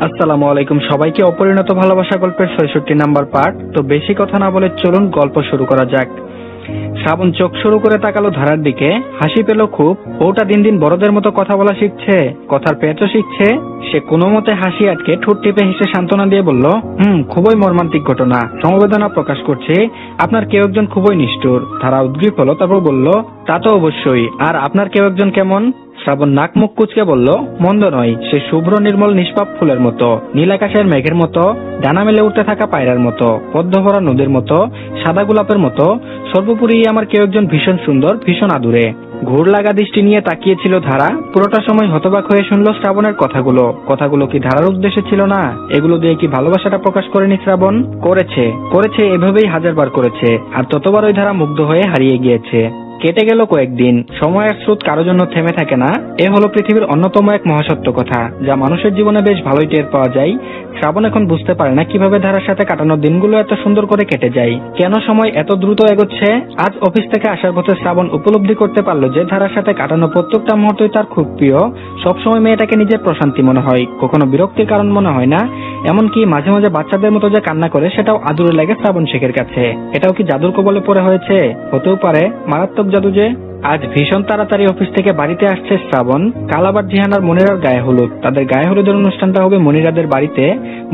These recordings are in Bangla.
আসসালামু আলাইকুম সবাইকে। অপরিণত ভালোবাসা গল্পের ৬৬ নাম্বার পার্ট। তো বেশি কথা না বলে চলুন গল্প শুরু করা যাক। শ্রাবণ চোখ শুরু করে তাকালো ধারার দিকে, হাসি পেল খুব। ওটা দিন দিন বড়দের মতো কথা বলা শিখছে, কথার পেঁচও শিখছে। সে কোনো মতে হাসি আটকে ঠোঁট টিপে হেসে সান্ত্বনা দিয়ে বলল, খুবই মর্মান্তিক ঘটনা, সমবেদনা প্রকাশ করছে। আপনার কেউ একজন খুবই নিষ্ঠুর। ধারা উদ্গ্রীব হলো, তারপর বলল, তা তো অবশ্যই। আর আপনার কেউ একজন কেমন? শ্রাবণ নাক মুখ কুচকে বলল, মন্দ নয়। সে শুভ্র নির্মল নিষ্পাপ ফুলের মতো, নীল আকাশের মেঘের মতো, ডানা মেলে উঠতে থাকা পায়রার মতো, পদ্ম ভরা নদীর মতো, সাদা গোলাপের মতো। সর্বোপরি আমার কেউ একজন ভীষণ সুন্দর, ভীষণ আদুরে। ঘুর লাগা দৃষ্টি নিয়ে তাকিয়েছিল ধারা। পুরোটা সময় হতবাক হয়ে শুনল শ্রাবণের কথাগুলো কি ধারার উদ্দেশ্যে ছিল না? এগুলো দিয়ে কি ভালোবাসাটা প্রকাশ করেনি শ্রাবণ? করেছে এভাবেই হাজারবার করেছে। আর ততবার ওই ধারা মুগ্ধ হয়ে হারিয়ে গিয়েছে। কেটে গেল কয়েকদিন। সময়ের স্রোত কারো জন্য থেমে থাকে না। এ হলো পৃথিবীর অন্যতম এক মহাসত্য কথা, যা মানুষের জীবনে বেশ ভালোই টের পাওয়া যায়। শ্রাবণ এখন বুঝতে পারে না কিভাবে ধারার সাথে কাটানো দিনগুলো এত সুন্দর করে কেটে যায়, কেন সময় এত দ্রুত এগোচ্ছে। আজ অফিস থেকে আসার পথে শ্রাবণ উপলব্ধি করতে পারলো যে ধারার সাথে কাটানো প্রত্যেকটা মুহূর্তই তার খুব প্রিয়। সবসময় মেয়েটাকে নিজের প্রশান্তি মনে হয়, কখনো বিরক্তির কারণ মনে হয় না। এমনকি মাঝে মাঝে বাচ্চাদের মতো যে কান্না করে, সেটাও আদুরে লাগে শ্রাবণ শেখের কাছে। এটাও কি জাদুর কবলে পড়ে হয়েছে? হতেও পারে, মারাত্মক জাদু যে। আজ ভীষণ তাড়াতাড়ি অফিস থেকে বাড়িতে আসছে শ্রাবণ। কাল আবার জিহান আর মনিরার গায়ে হলুদ। তাদের গায়ে হলুদের অনুষ্ঠানটা হবে মনিরাদের বাড়িতে।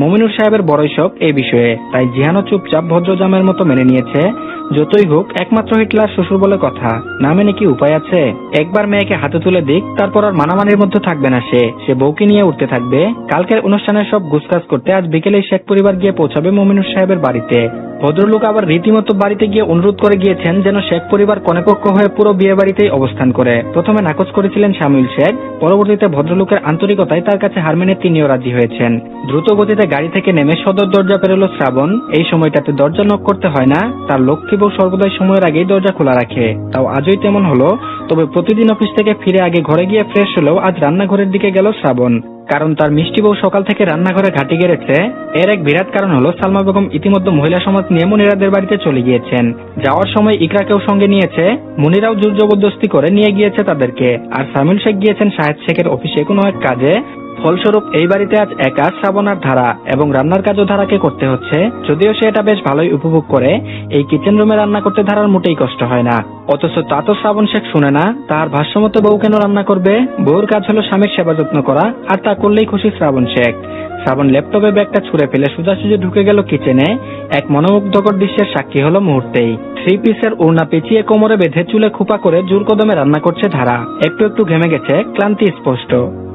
মমিনুর সাহেবের বড়ই শখ এই বিষয়ে, তাই জিহানও চুপচাপ ভদ্রজামের মতো মেনে নিয়েছে। যতই হোক, একমাত্র হিটলার শ্বশুর বলে কথা, না মেনে কি উপায় আছে? একবার মেয়েকে হাতে তুলে দিক, তারপর আর মানামানির মধ্যে থাকবে না। সে বউকে নিয়ে উঠতে থাকবে। কালকের অনুষ্ঠানের সব গুছকাজ করতে আজ বিকেলে শেখ পরিবার গিয়ে পৌঁছাবে মমিনুর সাহেবের বাড়িতে। ভদ্রলোক আবার রীতিমতো বাড়িতে গিয়ে অনুরোধ করে গিয়েছেন যেন শেখ পরিবার কনেপক্ষ হয়ে পুরো বিয়ে বাড়িতেই অবস্থান করে। প্রথমে নাকচ করেছিলেন শামিউল শেখ, পরবর্তীতে ভদ্রলোকের আন্তরিকতায় তার কাছে হার মেনে তিনিও রাজি হয়েছেন। দ্রুত গতিতে গাড়ি থেকে নেমে সদর দরজা পেরোলো শ্রাবণ। এই সময়টাতে দরজা নক করতে হয় না। তার লক্ষ্মী বউ সর্বদাই সময়ের আগেই দরজা খোলা রাখে। তাও আজই তেমন হলো। তবে প্রতিদিন অফিস থেকে ফিরে আগে ঘরে গিয়ে ফ্রেশ হলেও আজ রান্নাঘরের দিকে গেল শ্রাবণ। কারণ তার মিষ্টি বউ সকাল থেকে রান্নাঘরে ঘাঁটি গেড়েছে। এর এক বিরাট কারণ হলো সালমা বেগম ইতিমধ্যে মহিলা সমাজ নিয়ে মনিরাদের বাড়িতে চলে গিয়েছেন। যাওয়ার সময় ইকরাকেও সঙ্গে নিয়েছে। মনিরাও জোর জবরদস্তি করে নিয়ে গিয়েছে তাদেরকে। আর শামিল শেখ গিয়েছেন শাহেদ শেখের অফিসে কোনো এক কাজে। ফলস্বরূপ এই বাড়িতে আজ একা শ্রাবণ আর ধারা, এবং রান্নার কাজও ধারাকে করতে হচ্ছে। যদিও সে এটা বেশ ভালোই উপভোগ করে। এই কিচেন রুমে রান্না করতে ধারার মোটেই কষ্ট হয় না। অথচ তা তো শ্রাবণ শেখ শুনে না। তার ভাষ্যমতো বউ কেন রান্না করবে? বউর কাজ হলো স্বামীর সেবা যত্ন করা, আর তা করলেই খুশি শ্রাবণ শেখ। শ্রাবণ ল্যাপটপে ব্যাগটা ছুঁড়ে ফেলে সোজাসুজি ঢুকে গেল কিচেনে। এক মনোমুগ্ধকর দৃশ্যের সাক্ষী হলো মুহূর্তেই। 3 পিসের ওড়না পেঁচিয়ে কোমরে বেঁধে চুলে খোপা করে জোর কদমে রান্না করছে ধারা। একটু একটু ঘেমে গেছে, ক্লান্তি স্পষ্ট।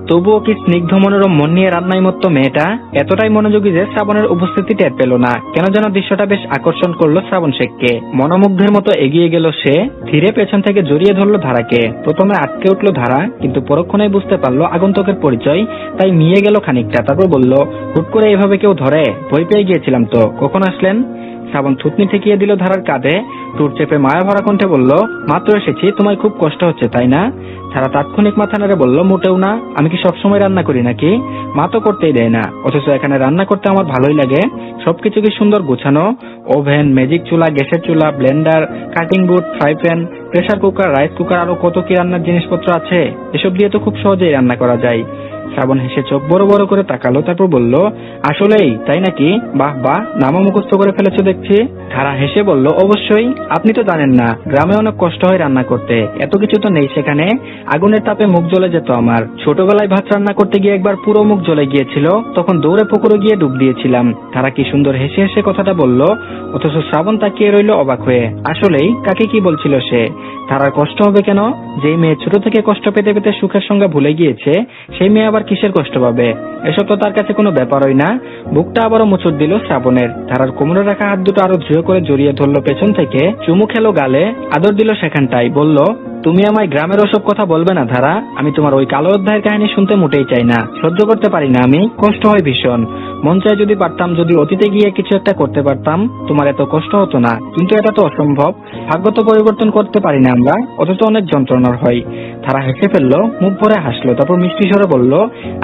তবুও কি স্নিগ্ধ মনোরম মন নিয়ে রান্নায় মত্ত মেয়েটা। এতটাই মনোযোগী যে শ্রাবণের উপস্থিতি টের পেল না। কেন যেন দৃশ্যটা বেশ আকর্ষণ করলো শ্রাবণ শেখকে। মনোমুগ্ধের মতো এগিয়ে গেল সে। ধীরে পেছন থেকে জড়িয়ে ধরলো ধারাকে। প্রথমে আটকে উঠলো ধারা, কিন্তু পরক্ষণেই বুঝতে পারলো আগন্তুকের পরিচয়। তাই মিয়ে গেল খানিকটা। তারপর বলল, হুট করে এভাবে কেউ ধরে? ভয় পেয়ে গিয়েছিলাম তো। কখন আসলেন? শ্রাবণ থুতনি ঠেকিয়ে দিল ধারার কাঁধে। টুট চেপে মায়া ভরা কণ্ঠে বলল, মাত্র এসেছি। তোমার খুব কষ্ট হচ্ছে তাই না? ধারা তাৎক্ষণিক মাথা নেড়ে বলল, মোটেও না। আমি কি সবসময় রান্না করি নাকি? মা তো করতেই দেয় না, অথচ এখানে রান্না করতে আমার ভালোই লাগে। সবকিছু কি সুন্দর গোছানো। ওভেন, ম্যাজিক চুলা, গ্যাসের চুলা, Blender, cutting board, fry pan, pressure cooker, rice cooker, আরো কত কি রান্নার জিনিসপত্র আছে। এসব দিয়ে তো খুব সহজেই রান্না করা যায়। শ্রাবণ হেসে চোখ বড় বড় করে তাকালো, তারপর বলল, আসলেই তাই নাকি? বাহ বাহ, নামও মুখস্থ করে ফেলেছো দেখছি। ধারা হেসে বলল, অবশ্যই। আপনি তো জানেন না, গ্রামে অনেক কষ্ট হয় রান্না করতে। এত কিছু তো নেই সেখানে। আগুনের তাপে মুখ জ্বলে যেত আমার। ছোটবেলায় ভাত রান্না করতে গিয়ে একবার পুরো মুখ জ্বলে গিয়েছিল, তখন দৌড়ে পুকুরে গিয়ে ডুব দিয়েছিলাম। ধারা কি সুন্দর হেসে হেসে কথাটা বলল। অথচ শ্রাবণ তাকিয়ে রইল অবাক হয়ে। আসলেই কাকে কি বলছিল সে? ধারার কষ্ট হবে কেন? যেই মেয়ে ছোট থেকে কষ্ট পেতে পেতে সুখের সঙ্গে ভুলে গিয়েছে, সেই মেয়ে আবার কিসের কষ্ট পাবে? এসব তো তার কাছে কোনো ব্যাপারই না। বুকটা আবারও মোচড় দিল শ্রাবণের। ধারার কোমরে রাখা হাত দুটো আরো দৃঢ় করে জড়িয়ে ধরলো পেছন থেকে। চুমু খেলো গালে, আদর দিল সেখানটাই। বলল, তুমি আমায় গ্রামের ওসব কথা বলবে না ধারা। আমি তোমার ওই কালো অধ্যায়ের কাহিনী শুনতে মোটেই চাই না। সহ্য করতে পারি না আমি, কষ্ট হয় ভীষণ। মন চায় যদি পারতাম, যদি অতীতে গিয়ে কিছু একটা করতে পারতাম, তোমার এত কষ্ট হতো না, কিন্তু এটা তো অসম্ভব। ভাগ্য তো পরিবর্তন করতে পারি না আমরা, অথচ অনেক যন্ত্রণার হয়। তারা হেসে ফেললো, মুখ ভরে হাসলো, তারপর মিষ্টি স্বরে বলল,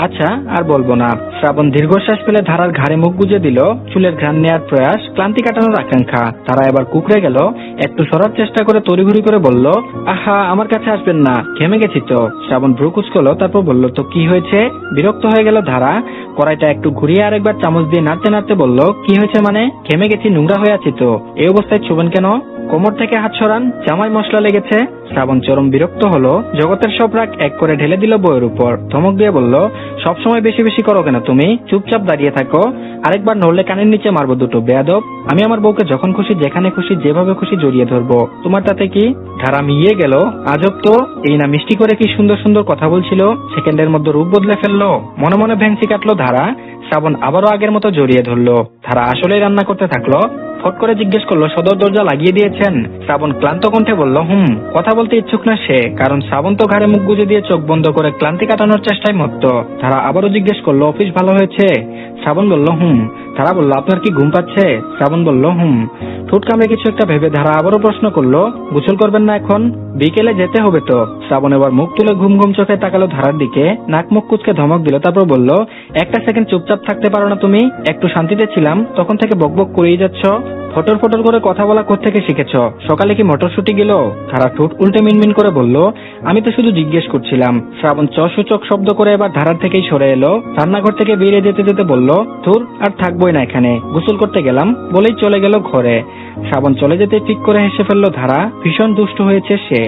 আচ্ছা আর বলবো না। শ্রাবণ দীর্ঘশ্বাস ফেলে ধারার ঘাড়ে মুখ গুজে দিল, চুলের ঘ্রাণ নেওয়ার প্রয়াস, ক্লান্তি কাটানোর আকাঙ্ক্ষা। তারা এবার কুকড়ে গেল, একটু সরার চেষ্টা করে তড়িঘড়ি করে বলল, আহা আমার কাছে আসবেন না, ঘেমে গেছি তো। শ্রাবণ ভ্রু কুচকলো, তারপর বলল, তো কি হয়েছে? বিরক্ত হয়ে গেল ধারা, কড়াইটা একটু ঘুরিয়ে আরেকবার চামচ দিয়ে নাড়তে নাড়তে বলল, কি হয়েছে মানে? ঘেমে গেছি, নোংরা হয়ে আছি তো। এই অবস্থায় ছুবেন কেন? কোমর থেকে হাত সরান, জামায় মশলা লেগেছে। শ্রাবণ চরম বিরক্ত হলো, জগতের সব রাগ এক করে ঢেলে দিল বইয়ের উপর। ধমক দিয়ে বলল, সবসময় বেশি বেশি করো কেন তুমি? চুপচাপ দাঁড়িয়ে থাকো, আরেকবার নড়লে কানের নিচে মারবো দুটো, বেয়াদব। আমি আমার বউকে যখন খুশি, যেখানে খুশি, যেভাবে খুশি জড়িয়ে ধরবো, তোমার তাতে কি? ধারা মিলিয়ে গেল, আজব তো, এই না মিষ্টি করে কি সুন্দর সুন্দর কথা বলছিল, সেকেন্ডের মধ্যে রূপ বদলে ফেললো। মনে মনে ভ্যাংসি কাটলো ধারা। শ্রাবণ আবারও আগের মতো জড়িয়ে ধরলো। ধারা আসলেই রান্না করতে থাকলো। ফট করে জিজ্ঞেস করলো, সদর দরজা লাগিয়ে দিয়েছেন? শ্রাবণ ক্লান্ত কণ্ঠে বলল, কথা বলতে ইচ্ছুক না সে, কারণ শ্রাবণ তো ঘাড়ে মুখ গুজে দিয়ে চোখ বন্ধ করে ক্লান্তি কাটানোর চেষ্টায় মত্ত। ধারা আবারও জিজ্ঞেস করলো, অফিস ভালো হয়েছে? শ্রাবণ বলল, ধারা বলল, আপনার কি ঘুম পাচ্ছে? শ্রাবণ বলল, ঠোঁট কামড়ে কিছু একটা ভেবে ধারা আবারও প্রশ্ন করলো, গোসল করবেন না এখন? বিকেলে যেতে হবে তো। শ্রাবণ এবার মুখ তুলে ঘুম ঘুম চোখে তাকালো ধারার দিকে, নাক মুখ কুচকে ধমক দিল, তারপর বলল, একটা সেকেন্ড চুপচাপ থাকতে পারো না তুমি? একটু শান্তিতে ছিলাম, তখন থেকে বকবক করেই যাচ্ছ। ফটর ফটর করে কথা বলা কোত্থেকে শিখেছ? সকালে কি মটরশুটি গেল? ধারা ঠোঁট উল্টে মিনমিন করে বলল, আমি তো শুধু জিজ্ঞেস করছিলাম। শ্রাবণ চসূচক শব্দ করে এবার ধারার থেকেই সরে এলো, রান্নাঘর থেকে বেরিয়ে যেতে যেতে বলল, ধুর আর থাকবোই না এখানে, গোসল করতে গেলাম, বলেই চলে গেল ঘরে। শ্রাবণ চলে যেতে ঠিক করে হেসে ফেললো ধারা। ভীষণ দুষ্ট হয়েছে সে,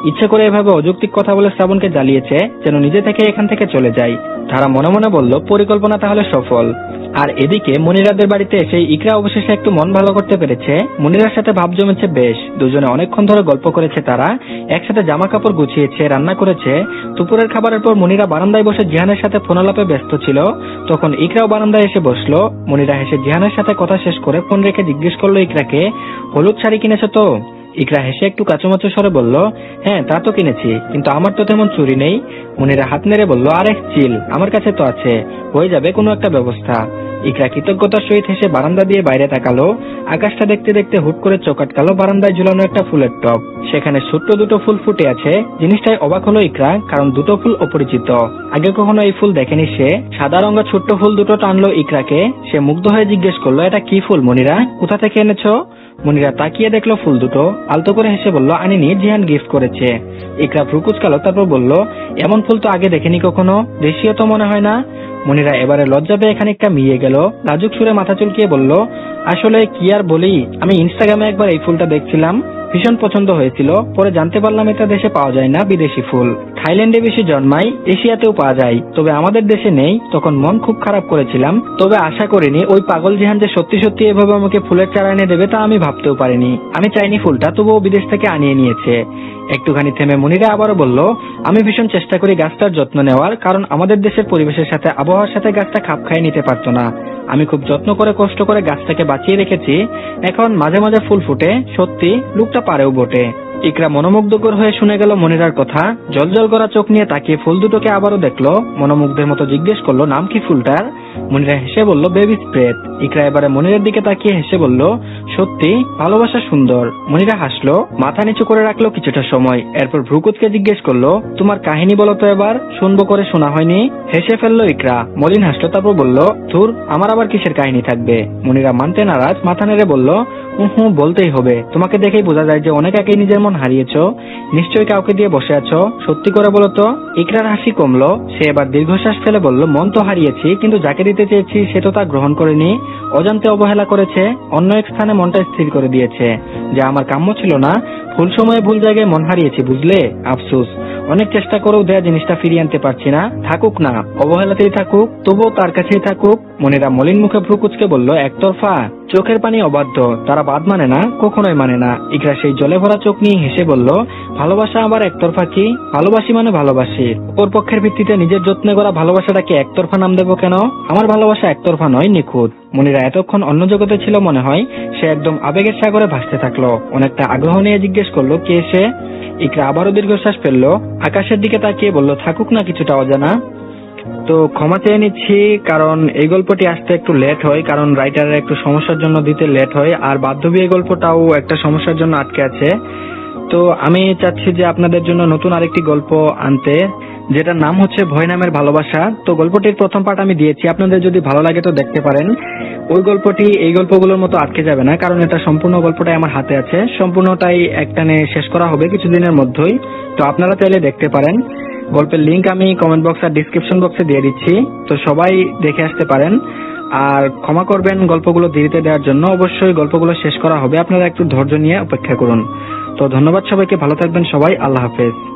ইচ্ছে করে এভাবে অযৌক্তিক কথা বলে শ্রাবণকে জ্বালিয়েছে, যেন নিজে থেকে এখান থেকে চলে যায়। ধারা মনে মনে বলল, পরিকল্পনা তাহলে সফল। আর এদিকে মনিরাদের বাড়িতে এসে ইকরা অবশেষে একটু মন ভালো করতে পেরেছে। মনিরার সাথে ভাব জমেছে বেশ, দুজনে অনেকক্ষণ ধরে গল্প করেছে, তারা একসাথে জামা কাপড় গুছিয়েছে, রান্না করেছে। দুপুরের খাবারের পর মনিরা বারান্দায় বসে জিহানের সাথে ফোনালাপে ব্যস্ত ছিল, তখন ইকরাও বারান্দায় এসে বসলো। মনিরা হেসে জিহানের সাথে কথা শেষ করে ফোন রেখে জিজ্ঞেস করলো ইকরাকে, হলুদ শাড়ি কিনেছো তো? ইকরা হেসে একটু কাচুমাচু স্বরে বলল, হ্যাঁ তা তো কিনেছি, কিন্তু আমার তো তেমন চুরি নেই। মনিরা হাত নেড়ে বলল, আরে চিল, আমার কাছে তো আছে, হয়ে যাবে কোনো একটা ব্যবস্থা। ইকরা কৃতজ্ঞতার সহিত হেসে বারান্দা দিয়ে বাইরে তাকালো। আকাশটা দেখতে দেখতে হুট করে চোখ আটকালো বারান্দায় ঝুলানো একটা ফুলের টব। সেখানে ছোট্ট দুটো ফুল ফুটে আছে। জিনিসটাই অবাক হলো ইকরা, কারণ দুটো ফুল অপরিচিত, আগে কখনো এই ফুল দেখেনি সে। সাদা রঙের ছোট্ট ফুল দুটো টানলো ইকরাকে। সে মুগ্ধ হয়ে জিজ্ঞেস করলো, এটা কি ফুল মনিরা, কোথা থেকে এনেছো? মনিরা তাকিয়ে দেখলো ফুল দুটো, আলতো করে হেসে বলল, আনিনি, জিহান গিফট করেছে। ইকরা ভ্রু কুচকালো, তারপর বলল, এমন ফুল তো আগে দেখেনি কখনো, দেশীয় তো মনে হয় না। মনিরা এবারে লজ্জা পেয়ে খানিকটা মিয়ে গেল, লাজুক সুরে মাথা চুলকিয়ে বলল, আসলে কি আর বলি, আমি ইনস্টাগ্রামে একবার এই ফুলটা দেখছিলাম, ভীষণ পছন্দ হয়েছিল, পরে জানতে পারলাম এটা দেশে পাওয়া যায় না, বিদেশি ফুল। থাইল্যান্ডে বেশি জন্মায়, এশিয়াতেও পাওয়া যায়, তবে আমাদের দেশে নেই। তখন মন খুব খারাপ করেছিলাম, তবে আশা করিনি ওই পাগল জিহান যে সত্যি সত্যি এভাবে আমাকে ফুলের চারা এনে দেবে, তা আমি ভাবতেও পারিনি। আমি চাইনি ফুলটা, তবুও বিদেশ থেকে আনিয়ে নিয়েছে। একটুখানি থেমে মনিরা আবারও বলল, আমি ভীষণ চেষ্টা করি গাছটার যত্ন নেওয়ার, কারণ আমাদের দেশের পরিবেশের সাথে, আবহাওয়ার সাথে গাছটা খাপ খাইয়ে নিতে পারতো না। আমি খুব যত্ন করে কষ্ট করে গাছটাকে বাঁচিয়ে রেখেছি, এখন মাঝে মাঝে ফুল ফুটে, সত্যি লোকটা পারেও বটে। ইকরা মনোমুগ্ধকর হয়ে শুনে গেল মনিরার কথা, জলজল করা চোখ নিয়ে তাকিয়ে ফুল দুটোকে আবারও দেখলো, মনোমুগ্ধের মতো জিজ্ঞেস করলো, নাম কি ফুলটার? মনিরা হেসে বলল, বেবি স্প্রেড। ইকরা এবারে মনিরার দিকে তাকিয়ে হেসে বলল, সত্যি ভালোবাসা সুন্দর। মনিরা হাসলো, মাথা নিচু করে রাখলো কিছুটা সময়, এরপর ভ্রুকুচকে জিজ্ঞেস করলো, তোমার কাহিনী বলো তো এবার, শুনবো করে শোনা হয়নি। হেসে ফেললো ইকরা, মলিন হাসলো, তারপর বলল, ধুর, আমার আবার কিসের কাহিনী থাকবে। মনিরা মানতে নারাজ, মাথা নেড়ে বলল, বলতেই হবে, তোমাকে দেখেই বোঝা যায় যে অনেক আগেই নিজের মন হারিয়েছো, নিশ্চয়ই কাউকে দিয়ে বসে আছো, সত্যি করে বলো তো। ইকরার হাসি কমলো, সে এবার দীর্ঘশ্বাস ফেলে বলল, মন তো হারিয়েছি, কিন্তু যাকে দিতে চেয়েছি সে তো তা গ্রহণ করেনি, অজান্তে অবহেলা করেছে, অন্য এক স্থানে মনটা স্থির করে দিয়েছে, যা আমার কাম্য ছিল না। ভুল সময়ে ভুল জায়গায় মন হারিয়েছি, বুঝলে, আফসোস। অনেক চেষ্টা করেও দেয়া জিনিসটা ফিরিয়ে আনতে পারছি না, থাকুক না, অবহেলাতেই থাকুক, তবুও তার কাছেই থাকুক। মনিরা মলিন মুখে ভ্রু কুচকে বলল, একতরফা। চোখের পানি অবাধ্য, তারা বাদ মানে না, কখনোই মানে না। ইকরা সেই জলে ভরা চোখ নিয়ে হেসে বলল, ভালোবাসা আবার একতরফা কি? ভালোবাসি মানে ভালোবাসি, ওর পক্ষের ভিত্তিতে নিজের যত্নে করা ভালোবাসাটাকে একতরফা নাম দেবো কেন? আমার ভালোবাসা একতরফা নয়, নিখুঁত। মনিরা এতক্ষণ অন্য জগতে ছিল মনে হয়, সে একদম আবেগের সাগরে ভাসতে থাকলো। অনেকটা আগ্রহ নিয়ে জিজ্ঞেস করলো, কে সে? ইকরা আবারও দীর্ঘশ্বাস ফেললো, আকাশের দিকে তাকিয়ে বলল, থাকুক না কিছুটা অজানা। তো ক্ষমা চেয়ে নিচ্ছি, কারণ এই গল্পটি আসতে একটু লেট হয়, কারণ রাইটারের একটু সমস্যার জন্য দিতে লেট হয়, আর বাধ্যবী এই গল্পটাও একটা সমস্যার জন্য আটকে আছে। তো আমি চাচ্ছি যে আপনাদের জন্য নতুন আরেকটি গল্প আনতে, যেটার নাম হচ্ছে ভয় নামের ভালোবাসা। তো গল্পটির প্রথম পার্ট আমি দিয়েছি, আপনাদের যদি ভালো লাগে তো দেখতে পারেন। ওই গল্পটি এই গল্পগুলোর মতো আটকে যাবে না, কারণ এটা সম্পূর্ণ গল্পটাই আমার হাতে আছে, সম্পূর্ণটাই একটানে শেষ করা হবে কিছুদিনের মধ্যেই। তো আপনারা চাইলে দেখতে পারেন। গল্পের লিংক আমি কমেন্ট বক্স আর ডিসক্রিপশন বক্সে দিয়ে দিচ্ছি, তো সবাই দেখে আসতে পারেন। আর ক্ষমা করবেন গল্পগুলো দেরিতে দেওয়ার জন্য, অবশ্যই গল্পগুলো শেষ করা হবে, আপনারা একটু ধৈর্য নিয়ে অপেক্ষা করুন। তো ধন্যবাদ সবাইকে, ভালো থাকবেন সবাই, আল্লাহ হাফেজ।